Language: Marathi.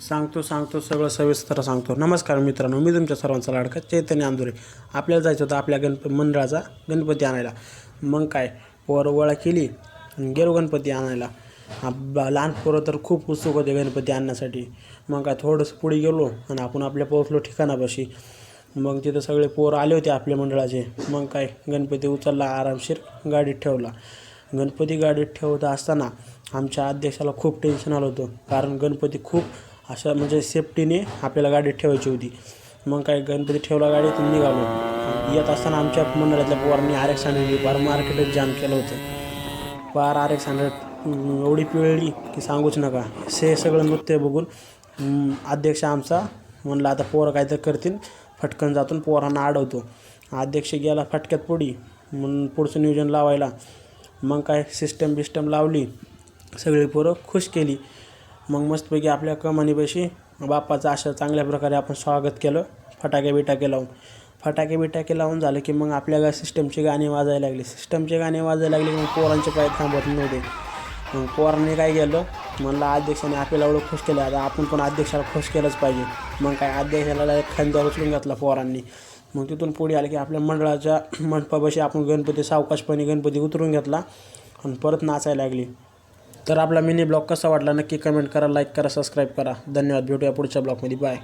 सांगतो सगळं सविस्तर सांगतो. नमस्कार मित्रांनो, मी तुमच्या सर्वांचा लाडका चैतन्य आंदुरे. आपल्याला जायचं होतं आपल्या मंडळाचा गणपती आणायला. मग काय पोरं गोळा केली आणि गेलो गणपती आणायला. लहान पोरं तर खूप उत्सुक होते गणपती आणण्यासाठी. मग काय थोडंसं पुढे गेलो आणि आपण आपल्या पोहोचलो ठिकाणापाशी. मग तिथं सगळे पोरं आले होते आपल्या मंडळाचे. मग काय गणपती उचलला, आरामशीर गाडीत ठेवला. गणपती गाडीत ठेवत असताना आमच्या अध्यक्षाला खूप टेन्शन आलं होतं, कारण गणपती खूप अशा म्हणजे सेफ्टीने आपल्याला गाडीत ठेवायची होती. मग काय गणपती ठेवला, गाडीतून निघालो. येत असताना आमच्या मंडळातल्या पोरांनी RX आणली. फार मार्केटच जाम केलं होतं. फार RX एवढी पिळली की सांगूच नका. सगळं नृत्य बघून अध्यक्ष आमचा म्हणला आता पोरं काय तर करतील, फटकन जातून पोरांना अडवतो. अध्यक्ष गेला फटक्यात पुढी म्हणून पुढचं नियोजन लावायला. मग काय सिस्टम लावली, सगळी पोरं खुश केली. मग मस्तपैकी आपल्या कमानीपाशी बाप्पाचं अशा चांगल्या प्रकारे आपण स्वागत केलं. फटाके लावून झालं की मग आपल्याला सिस्टमचे गाणे वाजायला लागले. की मग पोरांचे पाय थांबत नव्हते. मग पोरांनी काय केलं, म्हणलं अध्यक्षाने आपल्याला एवढं खुश केलं, आता आपण पण अध्यक्षाला खुश केलंच पाहिजे. मग काय अध्यक्षाला खांद्यावर उचलून घेतला पोरांनी. मग तिथून पुढे आलं की आपल्या मंडळाच्या मंडपापाशी आपण सावकाशपणे गणपती उतरून घेतला आणि परत नाचायला लागली. तर आपला मिनी ब्लॉग कसा वाटला नक्की कमेंट करा, लाईक करा, सबस्क्राईब करा. धन्यवाद. भेटूया पुढच्या ब्लॉगमध्ये. बाय.